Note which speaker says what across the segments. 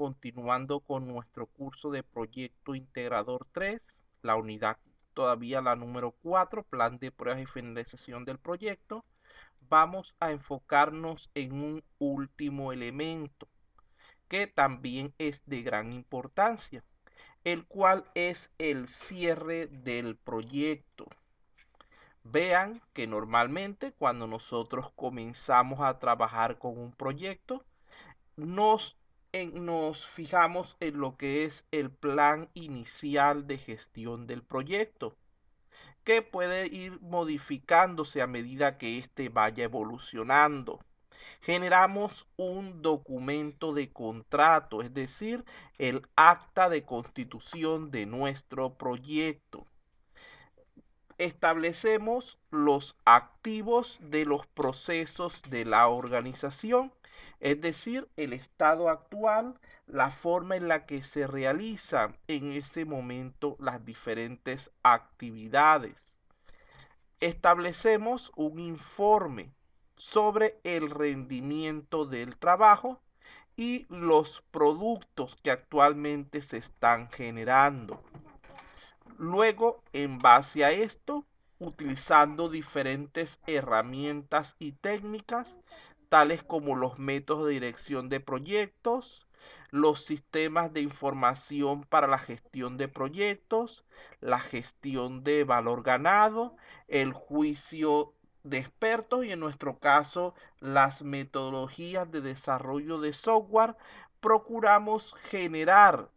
Speaker 1: continuando con nuestro curso de Proyecto Integrador 3, la unidad todavía la número 4, plan de pruebas y finalización del proyecto. Vamos a enfocarnos en un último elemento que también es de gran importancia, el cual es el cierre del proyecto. Vean que normalmente cuando nosotros comenzamos a trabajar con un proyecto, nos fijamos en lo que es el plan inicial de gestión del proyecto, que puede ir modificándose a medida que éste vaya evolucionando. Generamos un documento de contrato, es decir, el acta de constitución de nuestro proyecto. Establecemos los activos de los procesos de la organización, es decir, el estado actual, la forma en la que se realizan en ese momento las diferentes actividades. Establecemos un informe sobre el rendimiento del trabajo y los productos que actualmente se están generando. Luego, en base a esto, utilizando diferentes herramientas y técnicas, tales como los métodos de dirección de proyectos, los sistemas de información para la gestión de proyectos, la gestión de valor ganado, el juicio de expertos y en nuestro caso las metodologías de desarrollo de software, procuramos generar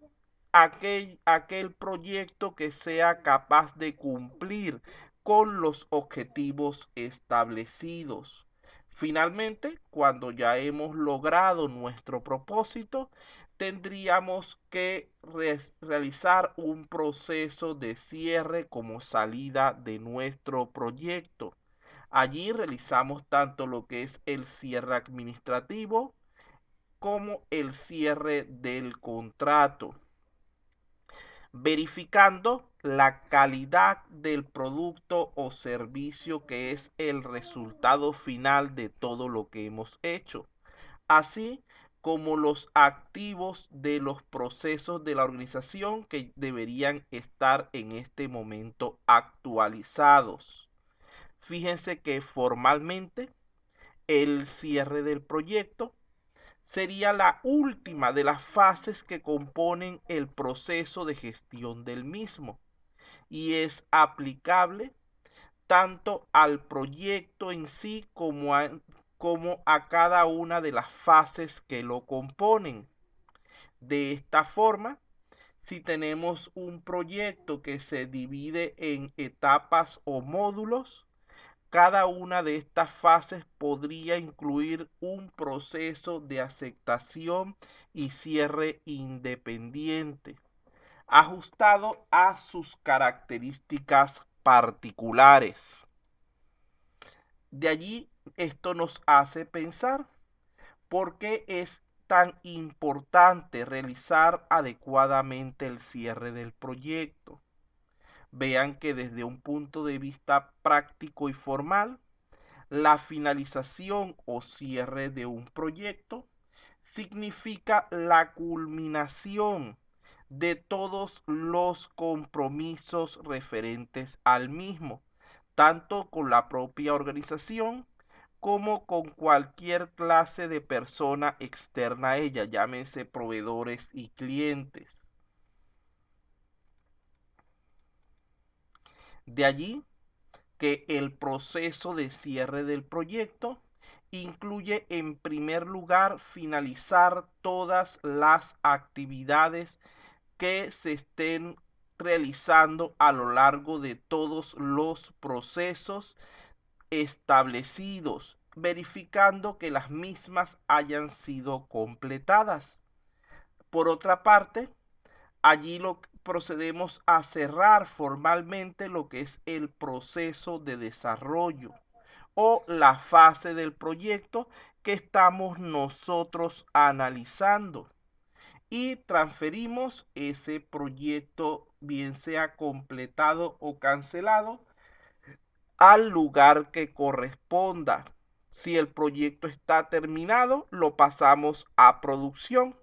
Speaker 1: aquel proyecto que sea capaz de cumplir con los objetivos establecidos. Finalmente, cuando ya hemos logrado nuestro propósito, tendríamos que realizar un proceso de cierre como salida de nuestro proyecto. Allí realizamos tanto lo que es el cierre administrativo como el cierre del contrato, verificando la calidad del producto o servicio que es el resultado final de todo lo que hemos hecho, así como los activos de los procesos de la organización que deberían estar en este momento actualizados. Fíjense que formalmente el cierre del proyecto sería la última de las fases que componen el proceso de gestión del mismo y es aplicable tanto al proyecto en sí como a cada una de las fases que lo componen. De esta forma, si tenemos un proyecto que se divide en etapas o módulos, cada una de estas fases podría incluir un proceso de aceptación y cierre independiente, ajustado a sus características particulares. De allí esto nos hace pensar por qué es tan importante realizar adecuadamente el cierre del proyecto. Vean que desde un punto de vista práctico y formal, la finalización o cierre de un proyecto significa la culminación de todos los compromisos referentes al mismo, tanto con la propia organización como con cualquier clase de persona externa a ella, llámese proveedores y clientes. De allí que el proceso de cierre del proyecto incluye en primer lugar finalizar todas las actividades que se estén realizando a lo largo de todos los procesos establecidos, verificando que las mismas hayan sido completadas. Por otra parte, allí procedemos a cerrar formalmente lo que es el proceso de desarrollo o la fase del proyecto que estamos nosotros analizando y transferimos ese proyecto, bien sea completado o cancelado, al lugar que corresponda. Si el proyecto está terminado, lo pasamos a producción.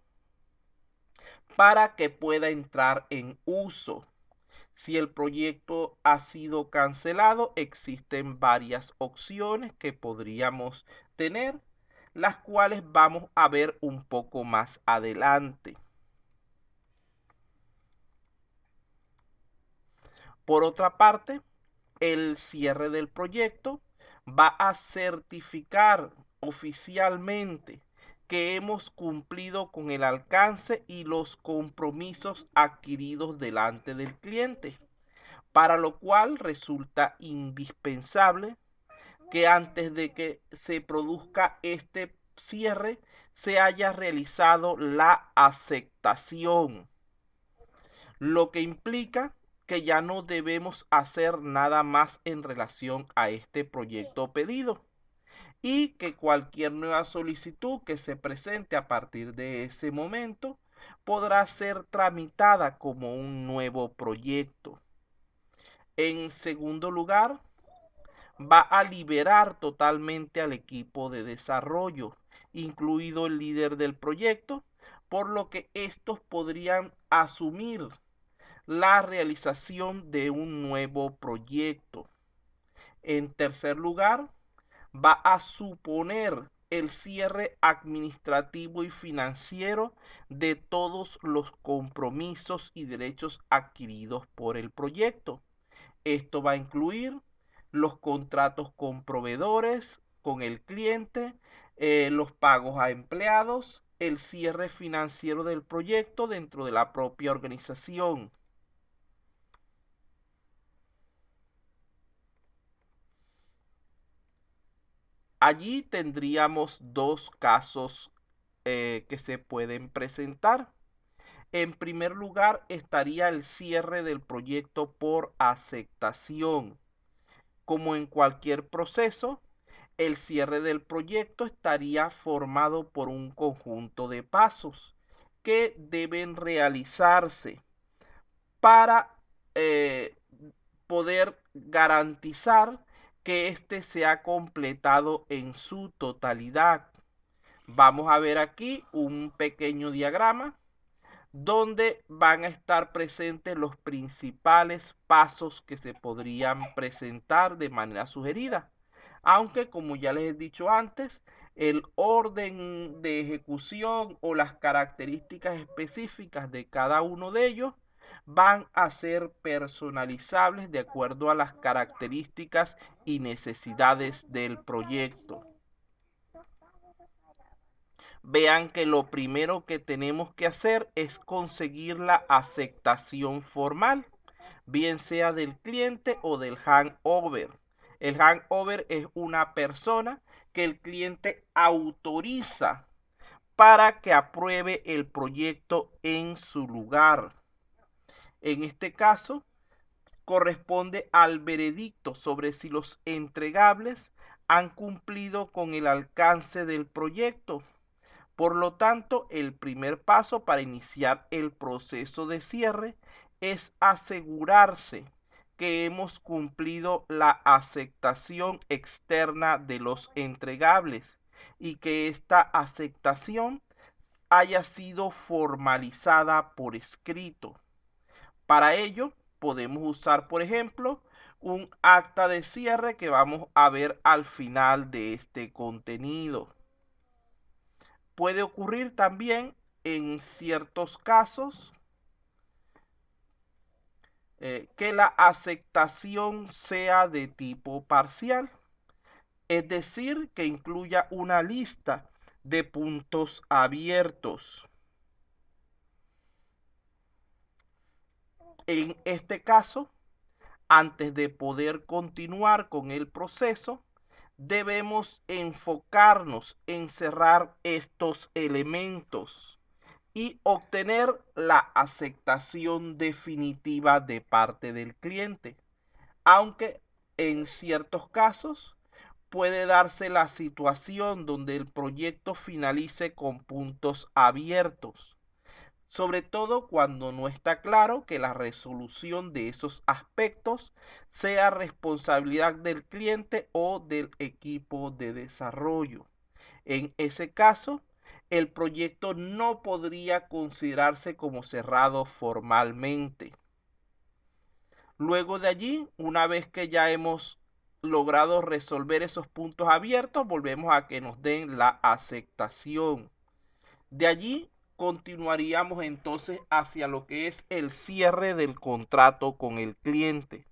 Speaker 1: para que pueda entrar en uso. Si el proyecto ha sido cancelado, existen varias opciones que podríamos tener, las cuales vamos a ver un poco más adelante. Por otra parte, el cierre del proyecto va a certificar oficialmente que hemos cumplido con el alcance y los compromisos adquiridos delante del cliente, para lo cual resulta indispensable que antes de que se produzca este cierre se haya realizado la aceptación, lo que implica que ya no debemos hacer nada más en relación a este proyecto pedido y que cualquier nueva solicitud que se presente a partir de ese momento podrá ser tramitada como un nuevo proyecto. En segundo lugar, va a liberar totalmente al equipo de desarrollo, incluido el líder del proyecto, por lo que estos podrían asumir la realización de un nuevo proyecto. En tercer lugar, va a suponer el cierre administrativo y financiero de todos los compromisos y derechos adquiridos por el proyecto. Esto va a incluir los contratos con proveedores, con el cliente, los pagos a empleados, el cierre financiero del proyecto dentro de la propia organización. Allí tendríamos dos casos que se pueden presentar. En primer lugar estaría el cierre del proyecto por aceptación. Como en cualquier proceso, el cierre del proyecto estaría formado por un conjunto de pasos que deben realizarse para poder garantizar que éste se ha completado en su totalidad. Vamos a ver aquí un pequeño diagrama donde van a estar presentes los principales pasos que se podrían presentar de manera sugerida. Aunque, como ya les he dicho antes, el orden de ejecución o las características específicas de cada uno de ellos van a ser personalizables de acuerdo a las características y necesidades del proyecto. Vean que lo primero que tenemos que hacer es conseguir la aceptación formal, bien sea del cliente o del handover. El handover es una persona que el cliente autoriza para que apruebe el proyecto en su lugar. En este caso, corresponde al veredicto sobre si los entregables han cumplido con el alcance del proyecto. Por lo tanto, el primer paso para iniciar el proceso de cierre es asegurarse que hemos cumplido la aceptación externa de los entregables y que esta aceptación haya sido formalizada por escrito. Para ello, podemos usar, por ejemplo, un acta de cierre que vamos a ver al final de este contenido. Puede ocurrir también en ciertos casos que la aceptación sea de tipo parcial, es decir, que incluya una lista de puntos abiertos. En este caso, antes de poder continuar con el proceso, debemos enfocarnos en cerrar estos elementos y obtener la aceptación definitiva de parte del cliente, aunque en ciertos casos puede darse la situación donde el proyecto finalice con puntos abiertos, sobre todo cuando no está claro que la resolución de esos aspectos sea responsabilidad del cliente o del equipo de desarrollo. En ese caso, el proyecto no podría considerarse como cerrado formalmente. Luego de allí, una vez que ya hemos logrado resolver esos puntos abiertos, volvemos a que nos den la aceptación. De allí continuaríamos entonces hacia lo que es el cierre del contrato con el cliente.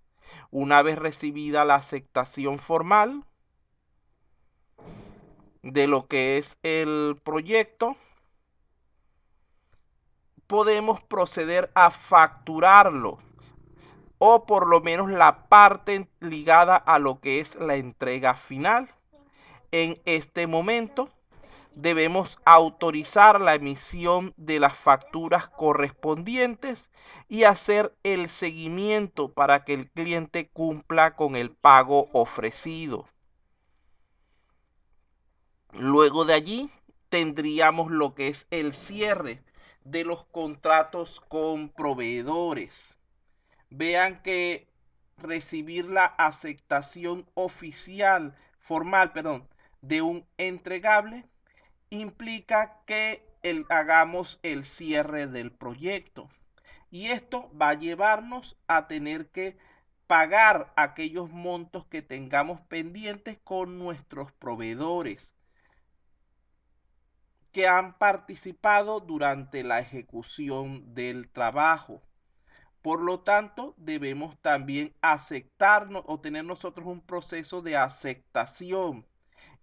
Speaker 1: Una vez recibida la aceptación formal de lo que es el proyecto, podemos proceder a facturarlo, o por lo menos la parte ligada a lo que es la entrega final. En este momento debemos autorizar la emisión de las facturas correspondientes y hacer el seguimiento para que el cliente cumpla con el pago ofrecido. Luego de allí tendríamos lo que es el cierre de los contratos con proveedores. Vean que recibir la aceptación oficial, formal, de un entregable implica que hagamos el cierre del proyecto. Y esto va a llevarnos a tener que pagar aquellos montos que tengamos pendientes con nuestros proveedores que han participado durante la ejecución del trabajo. Por lo tanto, debemos también aceptarnos o tener nosotros un proceso de aceptación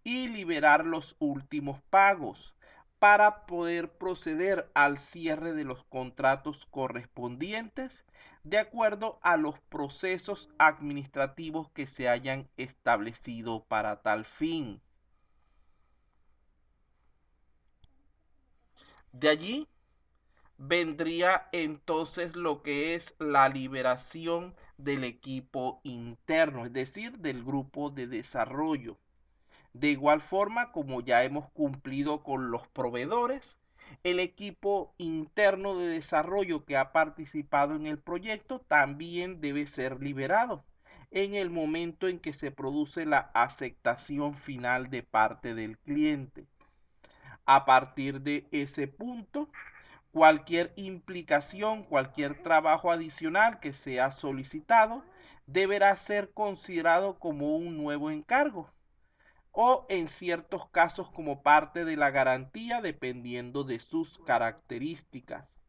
Speaker 1: y liberar los últimos pagos para poder proceder al cierre de los contratos correspondientes de acuerdo a los procesos administrativos que se hayan establecido para tal fin. De allí vendría entonces lo que es la liberación del equipo interno, es decir, del grupo de desarrollo. De igual forma, como ya hemos cumplido con los proveedores, el equipo interno de desarrollo que ha participado en el proyecto también debe ser liberado en el momento en que se produce la aceptación final de parte del cliente. A partir de ese punto, cualquier implicación, cualquier trabajo adicional que sea solicitado, deberá ser considerado como un nuevo encargo o en ciertos casos como parte de la garantía dependiendo de sus características.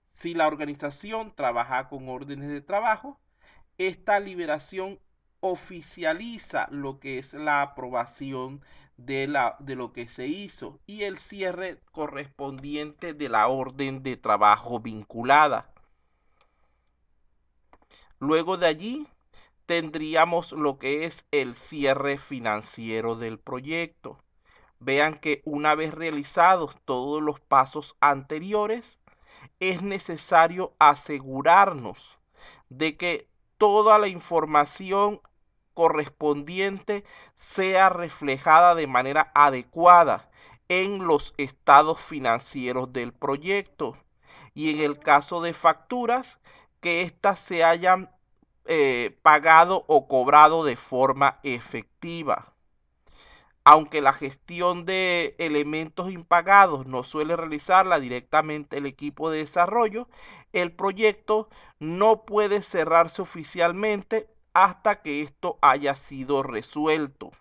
Speaker 1: Si la organización trabaja con órdenes de trabajo, esta liberación oficializa lo que es la aprobación de lo que se hizo y el cierre correspondiente de la orden de trabajo vinculada. Luego de allí tendríamos lo que es el cierre financiero del proyecto. Vean que una vez realizados todos los pasos anteriores, es necesario asegurarnos de que toda la información correspondiente sea reflejada de manera adecuada en los estados financieros del proyecto y en el caso de facturas que éstas se hayan pagado o cobrado de forma efectiva. Aunque la gestión de elementos impagados no suele realizarla directamente el equipo de desarrollo, el proyecto no puede cerrarse oficialmente hasta que esto haya sido resuelto.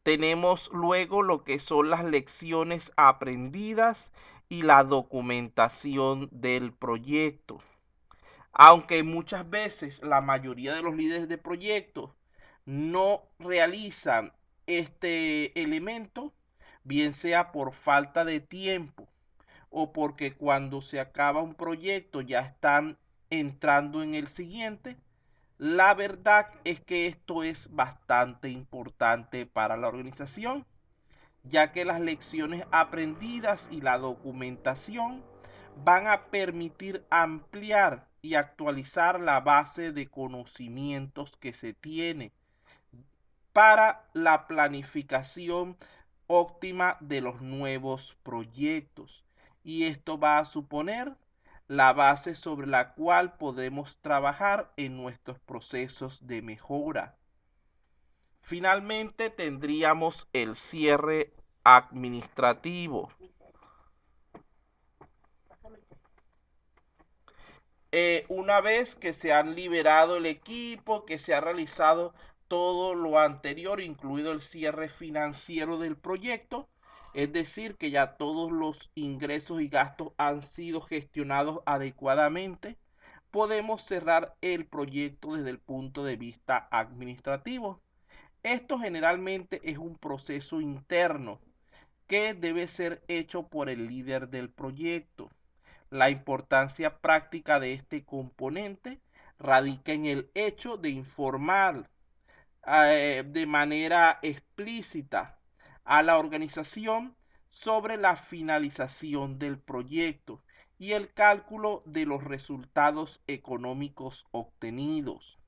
Speaker 1: Tenemos luego lo que son las lecciones aprendidas y la documentación del proyecto. Aunque muchas veces la mayoría de los líderes de proyectos no realizan este elemento, bien sea por falta de tiempo o porque cuando se acaba un proyecto ya están entrando en el siguiente, la verdad es que esto es bastante importante para la organización, ya que las lecciones aprendidas y la documentación van a permitir ampliar y actualizar la base de conocimientos que se tiene para la planificación óptima de los nuevos proyectos. Y esto va a suponer la base sobre la cual podemos trabajar en nuestros procesos de mejora. Finalmente tendríamos el cierre administrativo. Una vez que se han liberado el equipo, que se ha realizado todo lo anterior, incluido el cierre financiero del proyecto, es decir, que ya todos los ingresos y gastos han sido gestionados adecuadamente, podemos cerrar el proyecto desde el punto de vista administrativo. Esto generalmente es un proceso interno que debe ser hecho por el líder del proyecto. La importancia práctica de este componente radica en el hecho de informar de manera explícita a la organización sobre la finalización del proyecto y el cálculo de los resultados económicos obtenidos.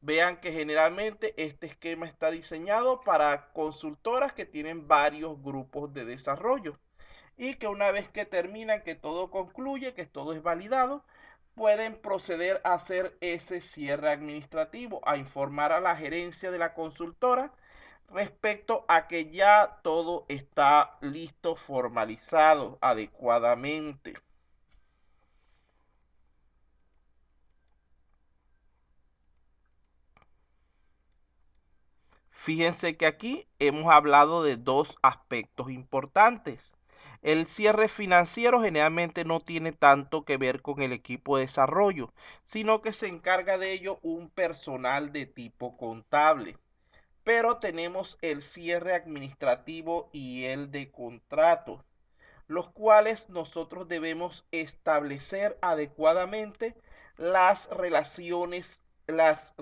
Speaker 1: Vean que generalmente este esquema está diseñado para consultoras que tienen varios grupos de desarrollo y que una vez que terminan, que todo concluye, que todo es validado, pueden proceder a hacer ese cierre administrativo, a informar a la gerencia de la consultora respecto a que ya todo está listo, formalizado adecuadamente. Fíjense que aquí hemos hablado de dos aspectos importantes. El cierre financiero generalmente no tiene tanto que ver con el equipo de desarrollo, sino que se encarga de ello un personal de tipo contable. Pero tenemos el cierre administrativo y el de contrato, los cuales nosotros debemos establecer adecuadamente las relaciones, las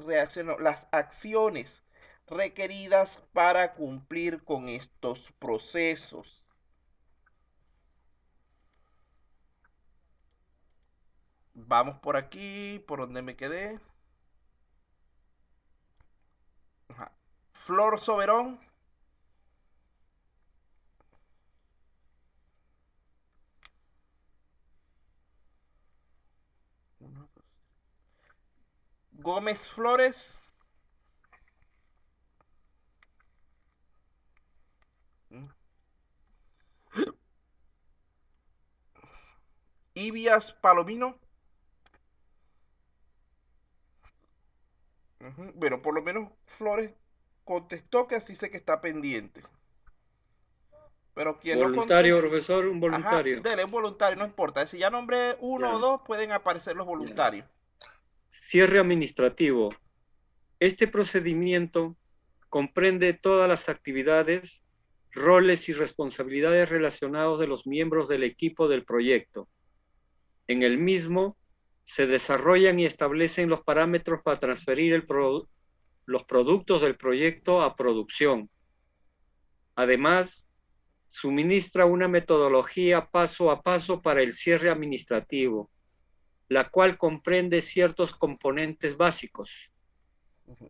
Speaker 1: acciones requeridas para cumplir con estos procesos. Vamos por aquí, por donde me quedé. Ajá. Flor Soberón. Gómez Flores. Ibias Palomino. Bueno, por lo menos Flores contestó que así sé que está pendiente. Pero quien no
Speaker 2: Voluntario,
Speaker 1: conteste,
Speaker 2: profesor, un
Speaker 1: ajá,
Speaker 2: voluntario.
Speaker 1: dele un voluntario, no importa. Si ya nombré uno o
Speaker 2: Ya,
Speaker 1: dos, pueden aparecer los
Speaker 2: ya.
Speaker 1: voluntarios.
Speaker 2: Cierre administrativo. Este procedimiento comprende todas las actividades, roles y responsabilidades relacionados de los miembros del equipo del proyecto. En el mismo se desarrollan y establecen los parámetros para transferir los productos del proyecto a producción. Además, suministra una metodología paso a paso para el cierre administrativo, la cual comprende ciertos componentes básicos.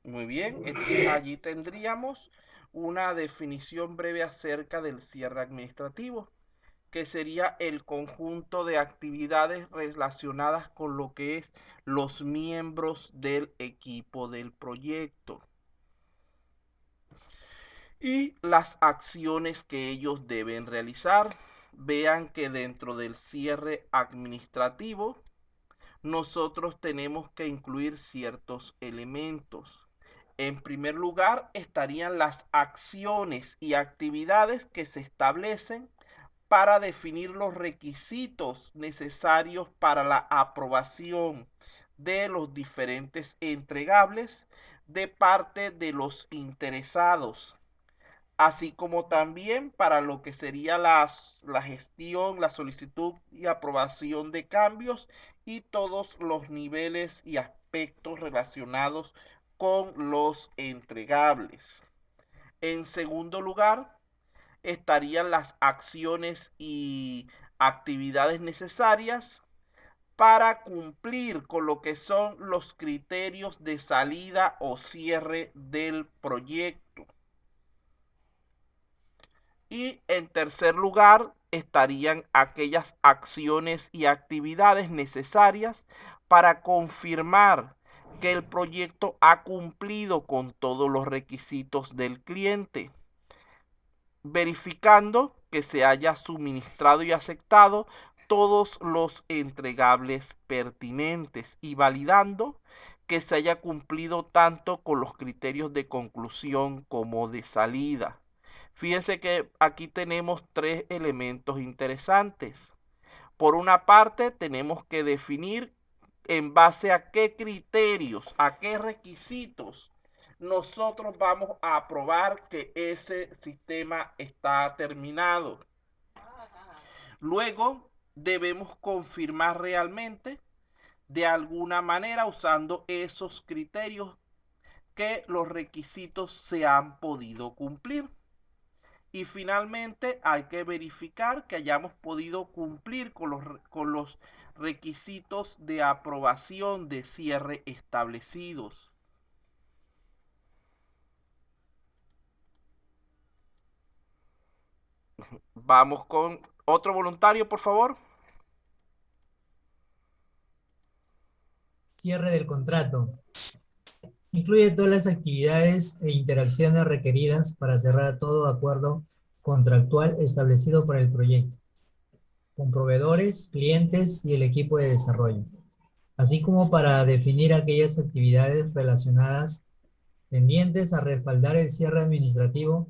Speaker 1: Muy bien, entonces allí tendríamos una definición breve acerca del cierre administrativo, que sería el conjunto de actividades relacionadas con lo que es los miembros del equipo del proyecto y las acciones que ellos deben realizar. Vean que dentro del cierre administrativo nosotros tenemos que incluir ciertos elementos. En primer lugar estarían las acciones y actividades que se establecen para definir los requisitos necesarios para la aprobación de los diferentes entregables de parte de los interesados, así como también para lo que sería la gestión, la solicitud y aprobación de cambios y todos los niveles y aspectos relacionados con los entregables. En segundo lugar, estarían las acciones y actividades necesarias para cumplir con lo que son los criterios de salida o cierre del proyecto. Y en tercer lugar estarían aquellas acciones y actividades necesarias para confirmar que el proyecto ha cumplido con todos los requisitos del cliente. verificando que se haya suministrado y aceptado todos los entregables pertinentes y validando que se haya cumplido tanto con los criterios de conclusión como de salida. Fíjense que aquí tenemos tres elementos interesantes. Por una parte, tenemos que definir en base a qué criterios, a qué requisitos nosotros vamos a probar que ese sistema está terminado. Luego, debemos confirmar realmente de alguna manera usando esos criterios que los requisitos se han podido cumplir. Y finalmente hay que verificar que hayamos podido cumplir con los requisitos de aprobación de cierre establecidos. Vamos con otro voluntario, por favor.
Speaker 3: Cierre del contrato. Incluye todas las actividades e interacciones requeridas para cerrar todo acuerdo contractual establecido para el proyecto, con proveedores, clientes y el equipo de desarrollo, así como para definir aquellas actividades relacionadas tendientes a respaldar el cierre administrativo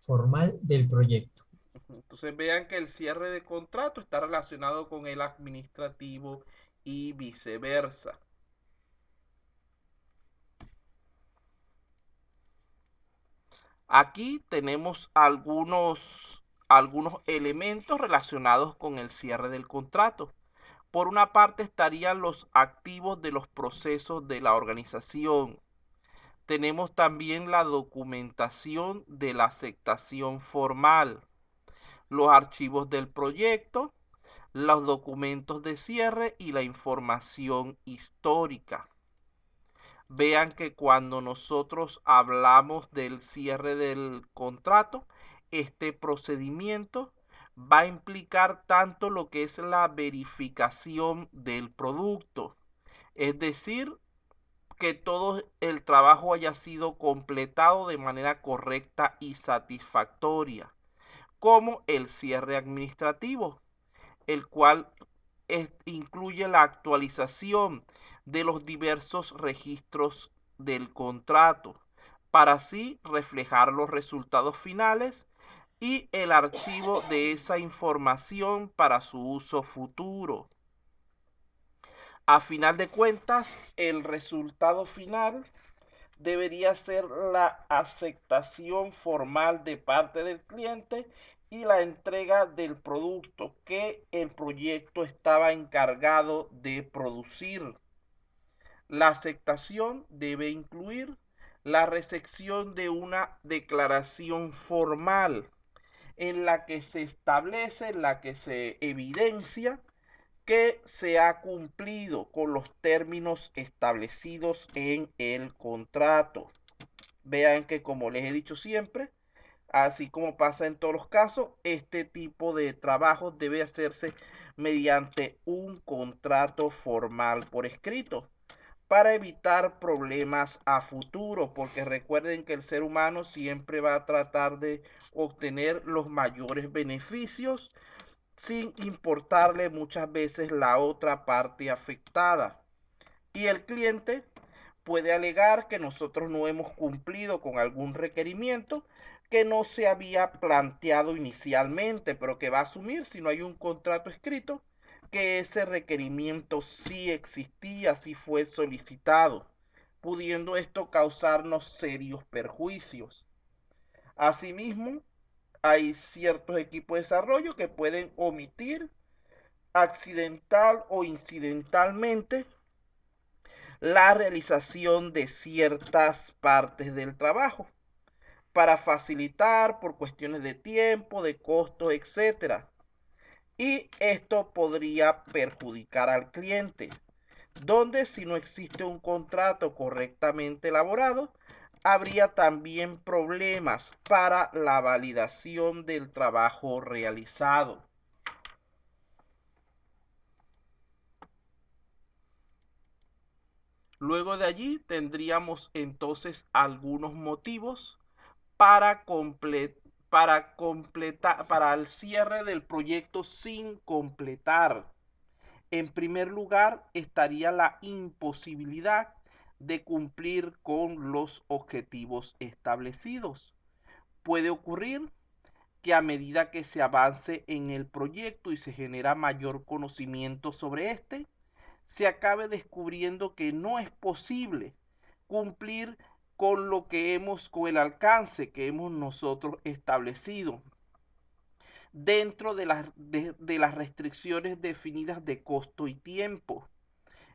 Speaker 3: formal del proyecto.
Speaker 1: Entonces vean que el cierre de contrato está relacionado con el administrativo y viceversa. Aquí tenemos algunos elementos relacionados con el cierre del contrato. Por una parte estarían los activos de los procesos de la organización. Tenemos también la documentación de la aceptación formal, los archivos del proyecto, los documentos de cierre y la información histórica. Vean que cuando nosotros hablamos del cierre del contrato, este procedimiento va a implicar tanto lo que es la verificación del producto, es decir, que todo el trabajo haya sido completado de manera correcta y satisfactoria, como el cierre administrativo, el cual incluye la actualización de los diversos registros del contrato, para así reflejar los resultados finales y el archivo de esa información para su uso futuro. A final de cuentas, el resultado final debería ser la aceptación formal de parte del cliente y la entrega del producto que el proyecto estaba encargado de producir. La aceptación debe incluir la recepción de una declaración formal en la que se establece, en la que se evidencia que se ha cumplido con los términos establecidos en el contrato. Vean que, como les he dicho siempre, así como pasa en todos los casos, este tipo de trabajo debe hacerse mediante un contrato formal por escrito para evitar problemas a futuro, porque recuerden que el ser humano siempre va a tratar de obtener los mayores beneficios sin importarle muchas veces la otra parte afectada. Y el cliente puede alegar que nosotros no hemos cumplido con algún requerimiento que no se había planteado inicialmente, pero que va a asumir, si no hay un contrato escrito, que ese requerimiento sí existía, sí fue solicitado, pudiendo esto causarnos serios perjuicios. Asimismo, hay ciertos equipos de desarrollo que pueden omitir accidental o incidentalmente la realización de ciertas partes del trabajo para facilitar por cuestiones de tiempo, de costos, etcétera. Y esto podría perjudicar al cliente, donde si no existe un contrato correctamente elaborado, habría también problemas para la validación del trabajo realizado. Luego de allí tendríamos entonces algunos motivos para para el cierre del proyecto sin completar. En primer lugar, estaría la imposibilidad de cumplir con los objetivos establecidos. Puede ocurrir que a medida que se avance en el proyecto y se genera mayor conocimiento sobre este, se acabe descubriendo que no es posible cumplir con con el alcance que hemos nosotros establecido dentro de las restricciones definidas de costo y tiempo.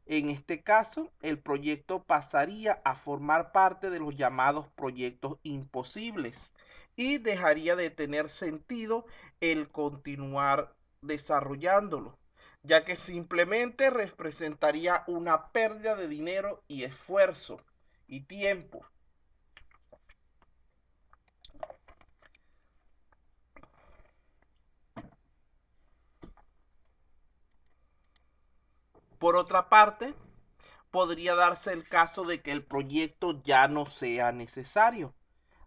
Speaker 1: En este caso, el proyecto pasaría a formar parte de los llamados proyectos imposibles y dejaría de tener sentido el continuar desarrollándolo, ya que simplemente representaría una pérdida de dinero y esfuerzo y tiempo. Por otra parte, podría darse el caso de que el proyecto ya no sea necesario.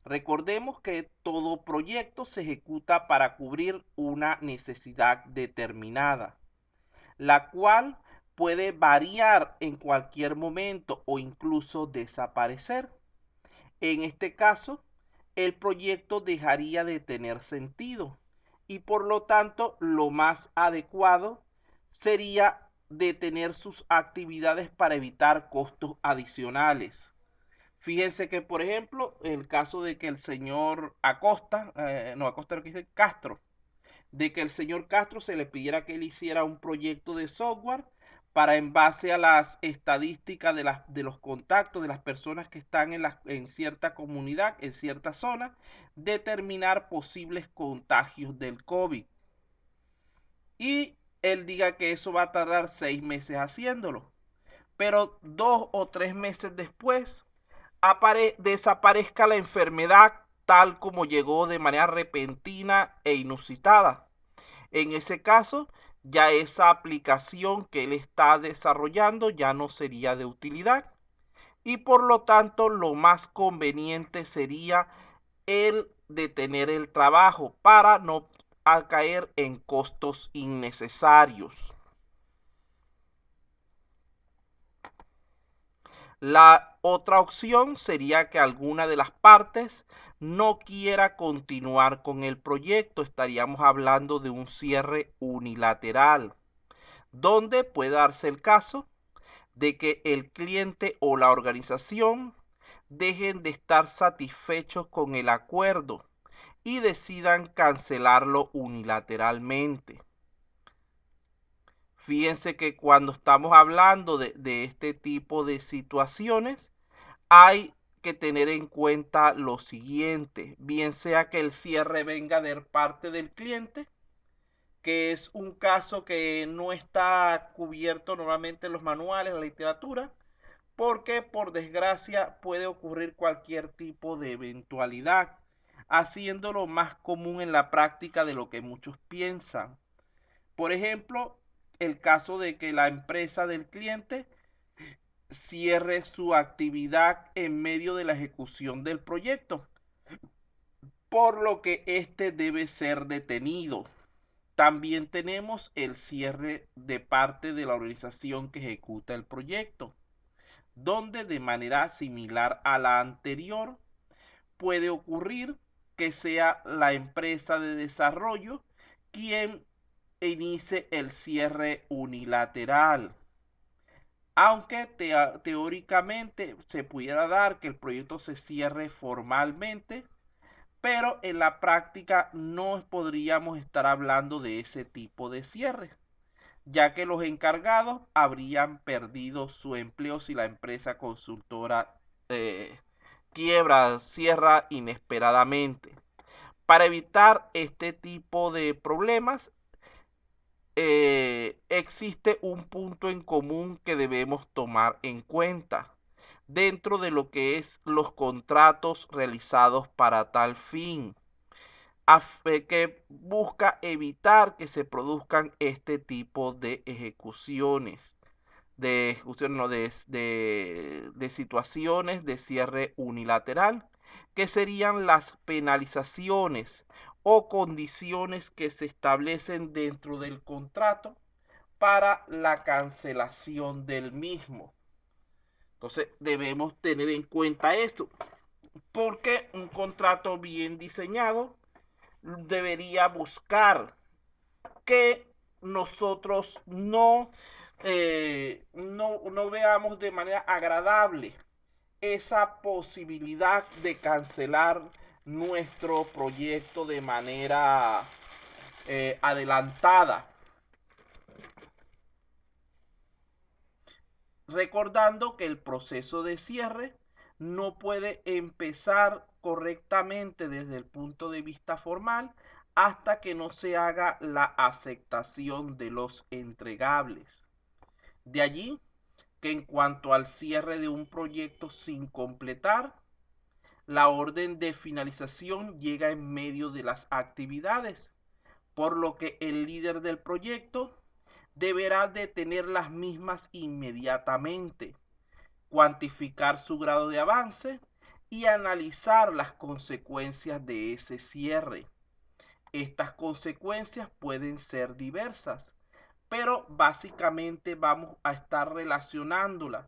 Speaker 1: Recordemos que todo proyecto se ejecuta para cubrir una necesidad determinada, la cual puede variar en cualquier momento o incluso desaparecer. En este caso, el proyecto dejaría de tener sentido y por lo tanto lo más adecuado sería detener sus actividades para evitar costos adicionales. Fíjense que, por ejemplo, en el caso de que el señor Acosta, lo que dice Castro, de que el señor Castro se le pidiera que él hiciera un proyecto de software para, en base a las estadísticas de los contactos de las personas que están en cierta comunidad, en cierta zona, determinar posibles contagios del COVID. Y él diga que eso va a tardar 6 meses haciéndolo. Pero 2 o 3 meses después desaparezca la enfermedad tal como llegó de manera repentina e inusitada. En ese caso, ya esa aplicación que él está desarrollando ya no sería de utilidad y por lo tanto lo más conveniente sería el detener el trabajo para no caer en costos innecesarios. La otra opción sería que alguna de las partes no quiera continuar con el proyecto. Estaríamos hablando de un cierre unilateral, donde puede darse el caso de que el cliente o la organización dejen de estar satisfechos con el acuerdo y decidan cancelarlo unilateralmente. Fíjense que cuando estamos hablando de este tipo de situaciones, hay que tener en cuenta lo siguiente, bien sea que el cierre venga de parte del cliente, que es un caso que no está cubierto normalmente en los manuales, en la literatura, porque por desgracia puede ocurrir cualquier tipo de eventualidad, haciéndolo más común en la práctica de lo que muchos piensan. Por ejemplo, el caso de que la empresa del cliente cierre su actividad en medio de la ejecución del proyecto, por lo que este debe ser detenido. También tenemos el cierre de parte de la organización que ejecuta el proyecto, donde de manera similar a la anterior puede ocurrir que sea la empresa de desarrollo quien inicie el cierre unilateral. Aunque teóricamente se pudiera dar que el proyecto se cierre formalmente, pero en la práctica no podríamos estar hablando de ese tipo de cierre, ya que los encargados habrían perdido su empleo si la empresa consultora cierra inesperadamente. Para evitar este tipo de problemas, existe un punto en común que debemos tomar en cuenta dentro de lo que es los contratos realizados para tal fin, que busca evitar que se produzcan este tipo de ejecuciones, de situaciones de cierre unilateral, que serían las penalizaciones o condiciones que se establecen dentro del contrato para la cancelación del mismo. Entonces debemos tener en cuenta esto, porque un contrato bien diseñado debería buscar que nosotros no veamos de manera agradable esa posibilidad de cancelar nuestro proyecto de manera adelantada. Recordando que el proceso de cierre no puede empezar correctamente desde el punto de vista formal hasta que no se haga la aceptación de los entregables. De allí que en cuanto al cierre de un proyecto sin completar, la orden de finalización llega en medio de las actividades, por lo que el líder del proyecto deberá de tener las mismas inmediatamente, cuantificar su grado de avance y analizar las consecuencias de ese cierre. Estas consecuencias pueden ser diversas, pero básicamente vamos a estar relacionándolas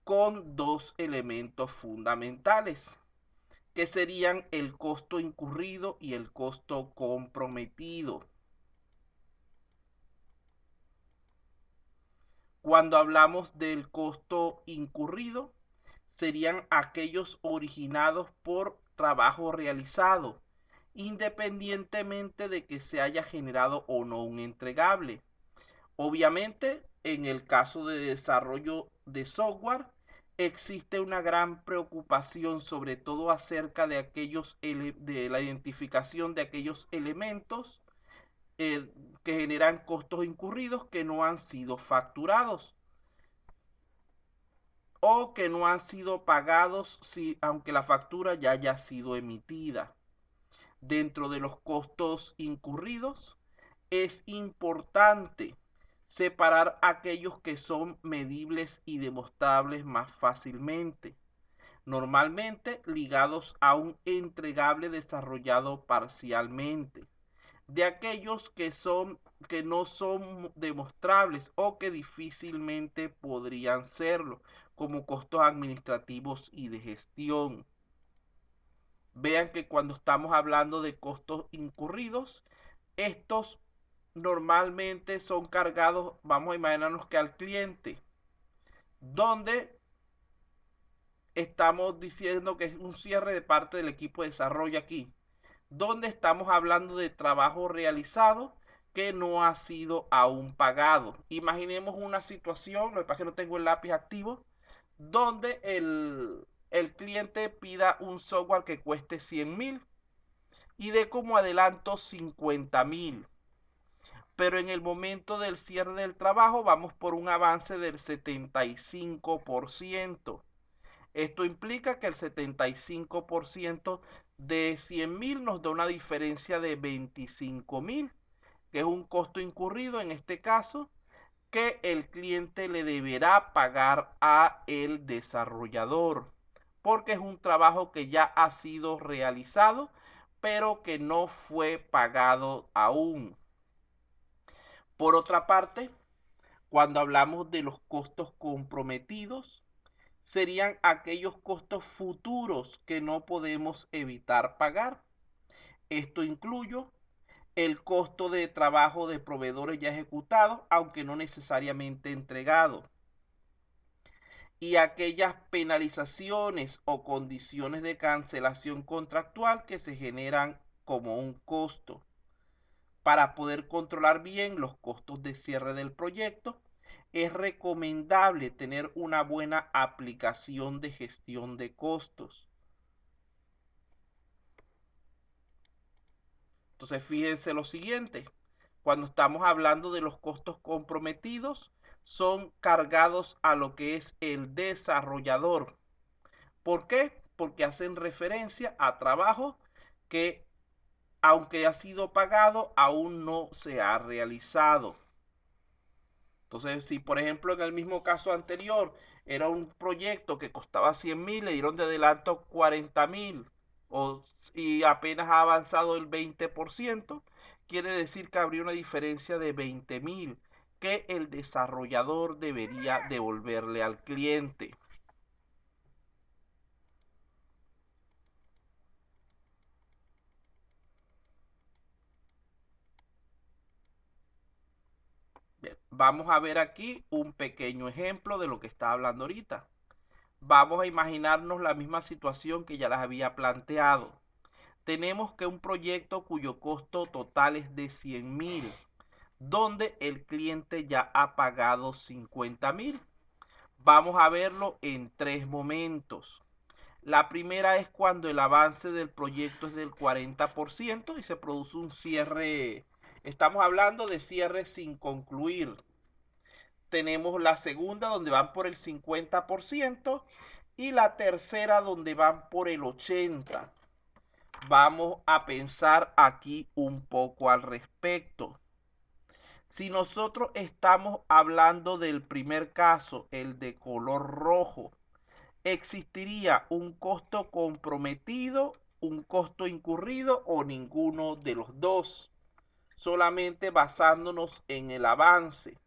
Speaker 1: con dos elementos fundamentales, que serían el costo incurrido y el costo comprometido. Cuando hablamos del costo incurrido, serían aquellos originados por trabajo realizado, independientemente de que se haya generado o no un entregable. Obviamente, en el caso de desarrollo de software, existe una gran preocupación, sobre todo acerca de de la identificación de aquellos elementos que generan costos incurridos que no han sido facturados o que no han sido pagados aunque la factura ya haya sido emitida. Dentro de los costos incurridos es importante separar aquellos que son medibles y demostrables más fácilmente, normalmente ligados a un entregable desarrollado parcialmente, de aquellos que no son demostrables o que difícilmente podrían serlo, como costos administrativos y de gestión. Vean que cuando estamos hablando de costos incurridos, estos normalmente son cargados, vamos a imaginarnos que al cliente, donde estamos diciendo que es un cierre de parte del equipo de desarrollo aquí, donde estamos hablando de trabajo realizado que no ha sido aún pagado. Imaginemos una situación, lo que pasa es que no tengo el lápiz activo, donde el cliente pida un software que cueste 100,000 y dé como adelanto 50,000. Pero en el momento del cierre del trabajo vamos por un avance del 75%. Esto implica que el 75% de 100,000 nos da una diferencia de 25,000, que es un costo incurrido en este caso, que el cliente le deberá pagar a el desarrollador, porque es un trabajo que ya ha sido realizado, pero que no fue pagado aún. Por otra parte, cuando hablamos de los costos comprometidos, serían aquellos costos futuros que no podemos evitar pagar. Esto incluye el costo de trabajo de proveedores ya ejecutados, aunque no necesariamente entregados, y aquellas penalizaciones o condiciones de cancelación contractual que se generan como un costo. Para poder controlar bien los costos de cierre del proyecto, es recomendable tener una buena aplicación de gestión de costos. Entonces, fíjense lo siguiente, cuando estamos hablando de los costos comprometidos, son cargados a lo que es el desarrollador. ¿Por qué? Porque hacen referencia a trabajo que, aunque ha sido pagado, aún no se ha realizado. Entonces, si por ejemplo en el mismo caso anterior era un proyecto que costaba 100,000, le dieron de adelanto 40,000, y apenas ha avanzado el 20%, quiere decir que habría una diferencia de 20.000 que el desarrollador debería devolverle al cliente. Bien, vamos a ver aquí un pequeño ejemplo de lo que está hablando ahorita. Vamos a imaginarnos la misma situación que ya las había planteado. Tenemos que un proyecto cuyo costo total es de 100.000, donde el cliente ya ha pagado 50.000. Vamos a verlo en tres momentos. La primera es cuando el avance del proyecto es del 40% y se produce un cierre. Estamos hablando de cierre sin concluir. Tenemos la segunda donde van por el 50% y la tercera donde van por el 80%. Vamos a pensar aquí un poco al respecto. Si nosotros estamos hablando del primer caso, el de color rojo, existiría un costo comprometido, un costo incurrido o ninguno de los dos, solamente basándonos en el avance.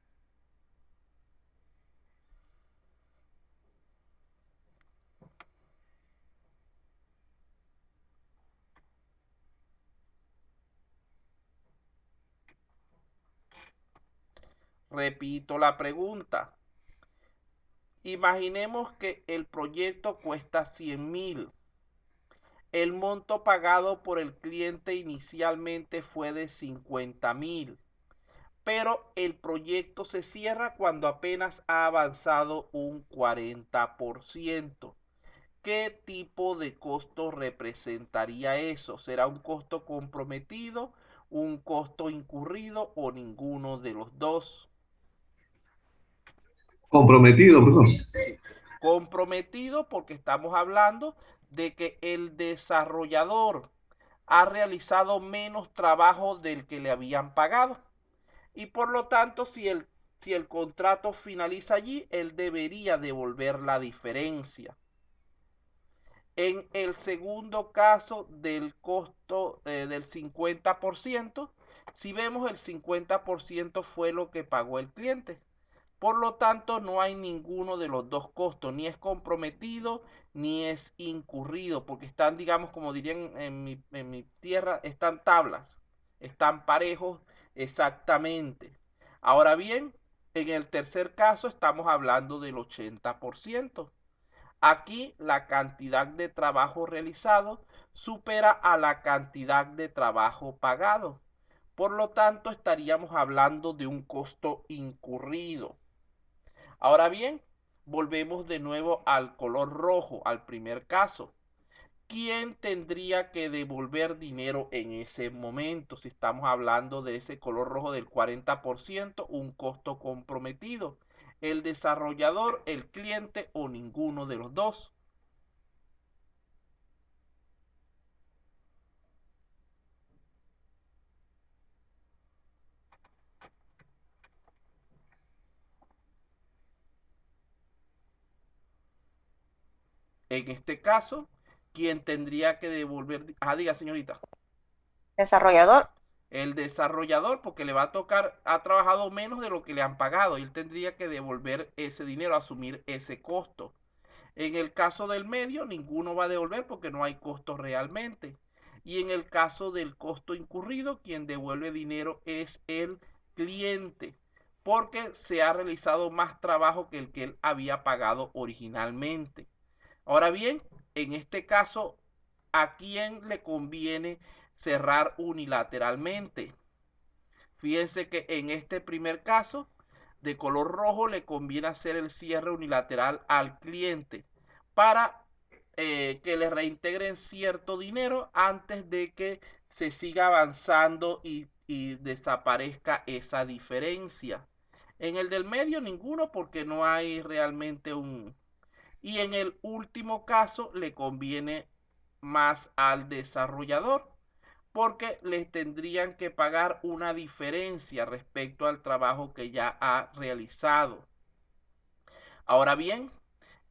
Speaker 1: Repito la pregunta. Imaginemos que el proyecto cuesta 100.000. El monto pagado por el cliente inicialmente fue de 50.000, pero el proyecto se cierra cuando apenas ha avanzado un 40%. ¿Qué tipo de costo representaría eso? ¿Será un costo comprometido, un costo incurrido o ninguno de los dos?
Speaker 4: Comprometido, profesor.
Speaker 1: Sí, comprometido porque estamos hablando de que el desarrollador ha realizado menos trabajo del que le habían pagado. Y por lo tanto, si el contrato finaliza allí, él debería devolver la diferencia. En el segundo caso del costo del 50%, si vemos el 50% fue lo que pagó el cliente. Por lo tanto, no hay ninguno de los dos costos, ni es comprometido ni es incurrido, porque están, digamos, como dirían en mi tierra, están tablas, están parejos exactamente. Ahora bien, en el tercer caso estamos hablando del 80%. Aquí la cantidad de trabajo realizado supera a la cantidad de trabajo pagado. Por lo tanto, estaríamos hablando de un costo incurrido. Ahora bien, volvemos de nuevo al color rojo, al primer caso. ¿Quién tendría que devolver dinero en ese momento? Si estamos hablando de ese color rojo del 40%, un costo comprometido. ¿El desarrollador, el cliente o ninguno de los dos? En este caso, ¿quién tendría que devolver? Ah, diga, señorita.
Speaker 5: Desarrollador.
Speaker 1: El desarrollador, porque le va a tocar, ha trabajado menos de lo que le han pagado y él tendría que devolver ese dinero, asumir ese costo. En el caso del medio, ninguno va a devolver porque no hay costo realmente. Y en el caso del costo incurrido, quien devuelve dinero es el cliente, porque se ha realizado más trabajo que el que él había pagado originalmente. Ahora bien, en este caso, ¿a quién le conviene cerrar unilateralmente? Fíjense que en este primer caso, de color rojo, le conviene hacer el cierre unilateral al cliente para que le reintegren cierto dinero antes de que se siga avanzando y desaparezca esa diferencia. En el del medio ninguno porque no hay realmente un... Y en el último caso le conviene más al desarrollador porque les tendrían que pagar una diferencia respecto al trabajo que ya ha realizado. Ahora bien,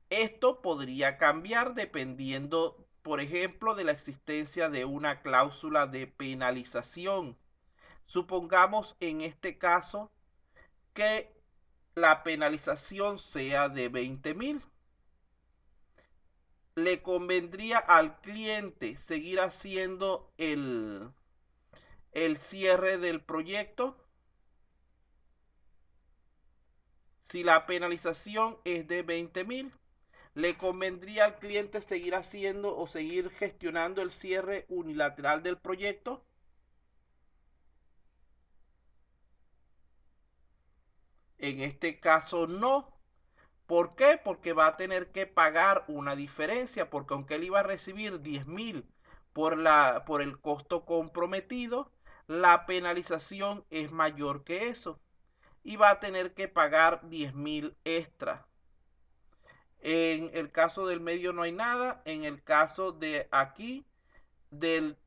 Speaker 1: esto podría cambiar dependiendo por ejemplo, de la existencia de una cláusula de penalización. Supongamos en este caso que la penalización sea de 20.000. Le convendría al cliente seguir haciendo el cierre del proyecto. Si la penalización es de 20.000, le convendría al cliente seguir haciendo o seguir gestionando el cierre unilateral del proyecto. En este caso no. ¿Por qué? Porque va a tener que pagar una diferencia, porque aunque él iba a recibir 10.000 por el costo comprometido, la penalización es mayor que eso y va a tener que pagar 10.000 extra. En el caso del medio no hay nada. En el caso de aquí, del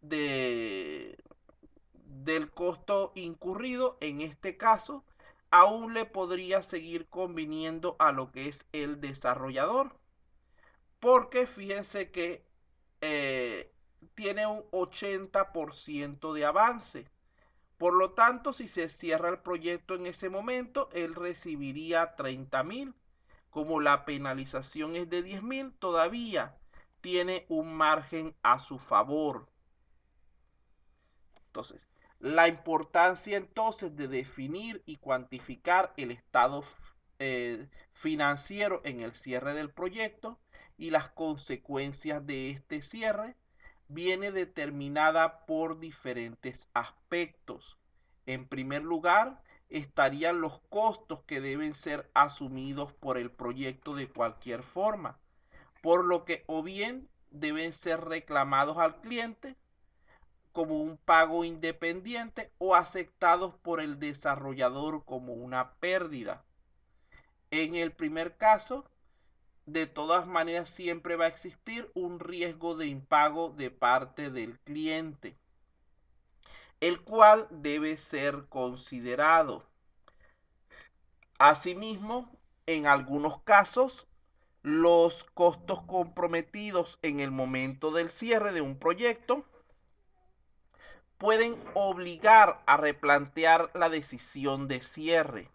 Speaker 1: costo incurrido, en este caso, aún le podría seguir conviniendo a lo que es el desarrollador. Porque fíjense que tiene un 80% de avance. Por lo tanto, si se cierra el proyecto en ese momento, él recibiría 30.000. Como la penalización es de 10.000, todavía tiene un margen a su favor. Entonces, la importancia entonces de definir y cuantificar el estado financiero en el cierre del proyecto y las consecuencias de este cierre viene determinada por diferentes aspectos. En primer lugar, estarían los costos que deben ser asumidos por el proyecto de cualquier forma, por lo que o bien deben ser reclamados al cliente como un pago independiente o aceptados por el desarrollador como una pérdida. En el primer caso, de todas maneras siempre va a existir un riesgo de impago de parte del cliente, el cual debe ser considerado. Asimismo, en algunos casos, los costos comprometidos en el momento del cierre de un proyecto pueden obligar a replantear la decisión de cierre,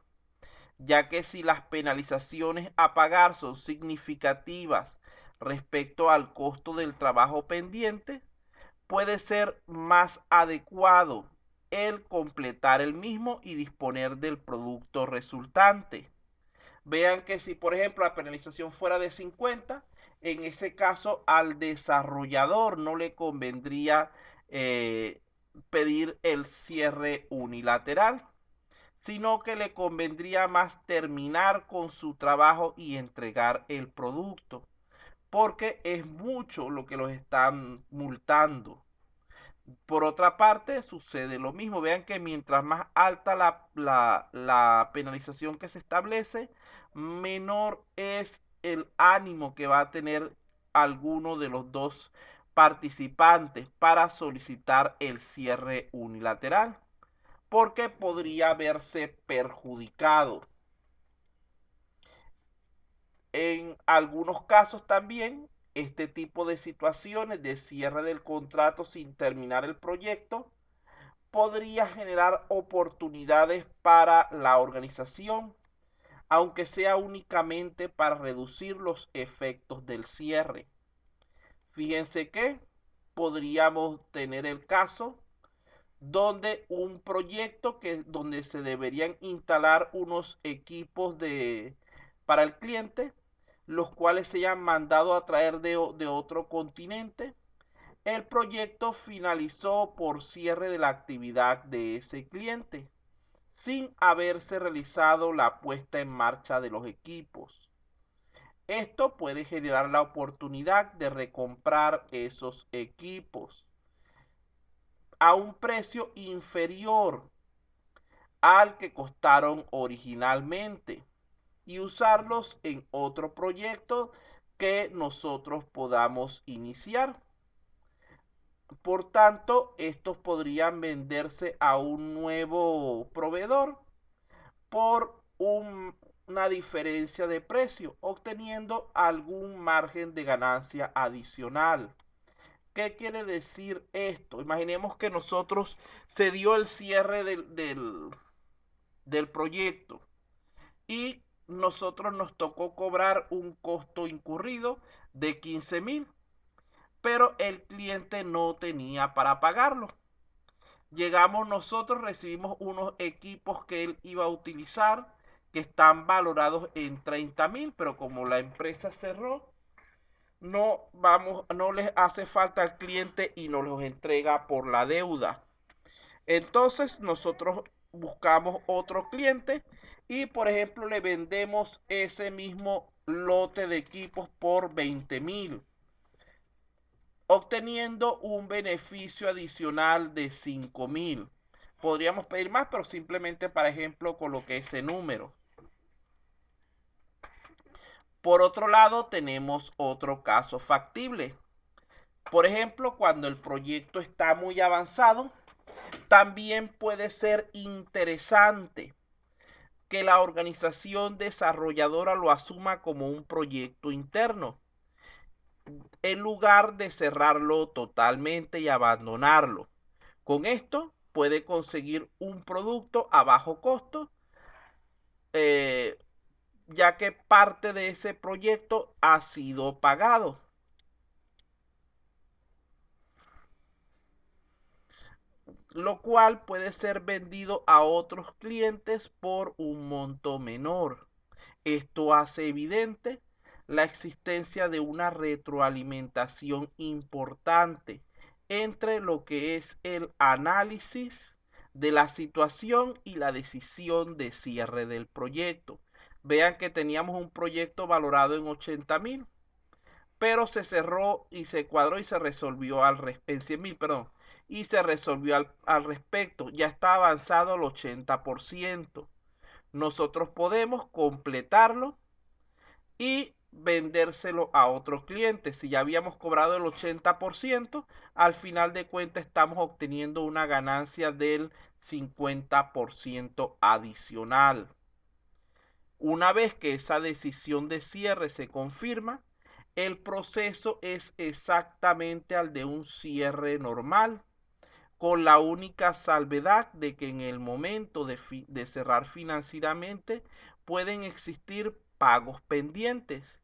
Speaker 1: ya que si las penalizaciones a pagar son significativas respecto al costo del trabajo pendiente, puede ser más adecuado el completar el mismo y disponer del producto resultante. Vean que si, por ejemplo, la penalización fuera de 50, en ese caso al desarrollador no le convendría pedir el cierre unilateral, sino que le convendría más terminar con su trabajo y entregar el producto, porque es mucho lo que los están multando. Por otra parte, sucede lo mismo. Vean que mientras más alta la penalización que se establece, menor es el ánimo que va a tener alguno de los dos participantes para solicitar el cierre unilateral, porque podría verse perjudicado. En algunos casos también, este tipo de situaciones de cierre del contrato sin terminar el proyecto podría generar oportunidades para la organización, aunque sea únicamente para reducir los efectos del cierre. Fíjense que podríamos tener el caso donde un proyecto donde se deberían instalar unos equipos para el cliente, los cuales se hayan mandado a traer de otro continente. El proyecto finalizó por cierre de la actividad de ese cliente, sin haberse realizado la puesta en marcha de los equipos. Esto puede generar la oportunidad de recomprar esos equipos a un precio inferior al que costaron originalmente y usarlos en otro proyecto que nosotros podamos iniciar. Por tanto, estos podrían venderse a un nuevo proveedor por una diferencia de precio, obteniendo algún margen de ganancia adicional. ¿Qué quiere decir esto? Imaginemos que nosotros se dio el cierre del proyecto y nosotros nos tocó cobrar un costo incurrido de 15.000, pero el cliente no tenía para pagarlo. Llegamos nosotros, recibimos unos equipos que él iba a utilizar que están valorados en 30.000, pero como la empresa cerró, no les hace falta al cliente y nos los entrega por la deuda. Entonces nosotros buscamos otro cliente y por ejemplo le vendemos ese mismo lote de equipos por 20.000, obteniendo un beneficio adicional de 5.000. Podríamos pedir más, pero simplemente para ejemplo coloqué ese número. Por otro lado, tenemos otro caso factible. Por ejemplo, cuando el proyecto está muy avanzado, también puede ser interesante que la organización desarrolladora lo asuma como un proyecto interno, en lugar de cerrarlo totalmente y abandonarlo. Con esto puede conseguir un producto a bajo costo, ya que parte de ese proyecto ha sido pagado. Lo cual puede ser vendido a otros clientes por un monto menor. Esto hace evidente la existencia de una retroalimentación importante entre lo que es el análisis de la situación y la decisión de cierre del proyecto. Vean que teníamos un proyecto valorado en 80.000, pero se cerró y se cuadró y se resolvió en 100.000, perdón, y se resolvió al respecto. Ya está avanzado el 80%. Nosotros podemos completarlo y vendérselo a otro cliente. Si ya habíamos cobrado el 80%, al final de cuentas estamos obteniendo una ganancia del 50% adicional. Una vez que esa decisión de cierre se confirma, el proceso es exactamente al de un cierre normal, con la única salvedad de que en el momento de cerrar financieramente pueden existir pagos pendientes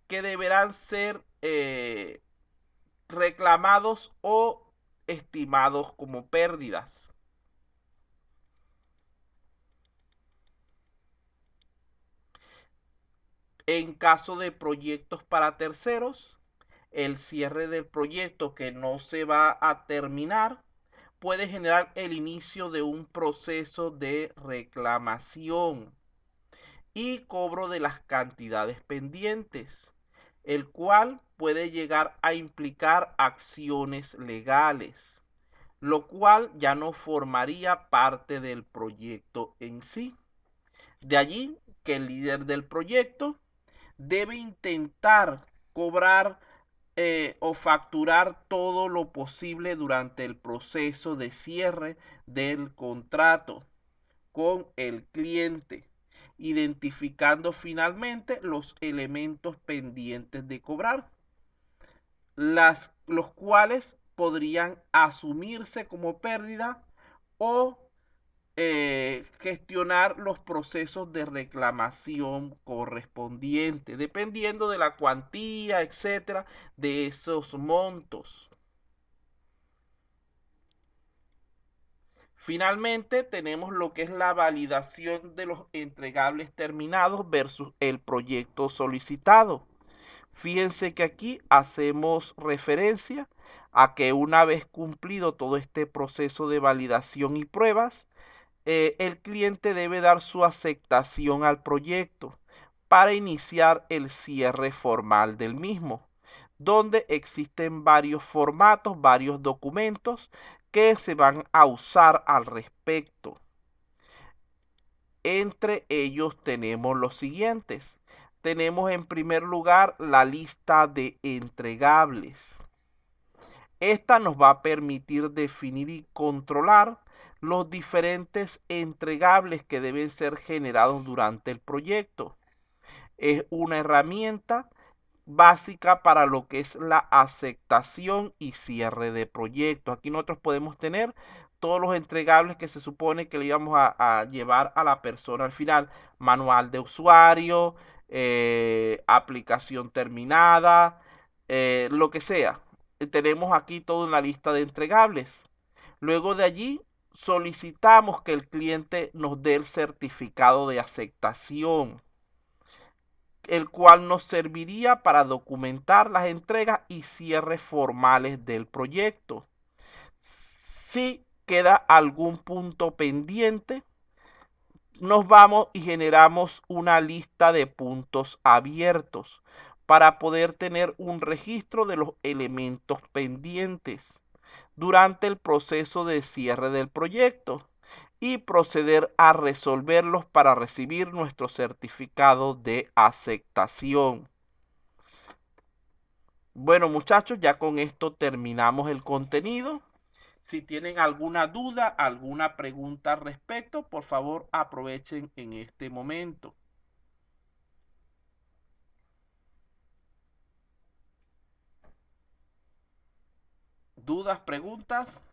Speaker 1: que deberán ser reclamados o estimados como pérdidas. En caso de proyectos para terceros, el cierre del proyecto que no se va a terminar puede generar el inicio de un proceso de reclamación y cobro de las cantidades pendientes, el cual puede llegar a implicar acciones legales, lo cual ya no formaría parte del proyecto en sí. De allí que el líder del proyecto debe intentar cobrar o facturar todo lo posible durante el proceso de cierre del contrato con el cliente, identificando finalmente los elementos pendientes de cobrar, los cuales podrían asumirse como pérdida o gestionar los procesos de reclamación correspondientes, dependiendo de la cuantía, etcétera, de esos montos. Finalmente, tenemos lo que es la validación de los entregables terminados versus el proyecto solicitado. Fíjense que aquí hacemos referencia a que una vez cumplido todo este proceso de validación y pruebas, el cliente debe dar su aceptación al proyecto para iniciar el cierre formal del mismo, donde existen varios formatos, varios documentos que se van a usar al respecto. Entre ellos tenemos los siguientes. Tenemos en primer lugar la lista de entregables. Esta nos va a permitir definir y controlar los diferentes entregables que deben ser generados durante el proyecto. Es una herramienta básica para lo que es la aceptación y cierre de proyectos. Aquí nosotros podemos tener todos los entregables que se supone que le íbamos a llevar a la persona al final. Manual de usuario, aplicación terminada, lo que sea. Tenemos aquí toda una lista de entregables. Luego de allí solicitamos que el cliente nos dé el certificado de aceptación, el cual nos serviría para documentar las entregas y cierres formales del proyecto. Si queda algún punto pendiente, nos vamos y generamos una lista de puntos abiertos para poder tener un registro de los elementos pendientes durante el proceso de cierre del proyecto y proceder a resolverlos para recibir nuestro certificado de aceptación. Bueno, muchachos, ya con esto terminamos el contenido. Si tienen alguna duda, alguna pregunta al respecto, por favor aprovechen en este momento. ¿Dudas, preguntas?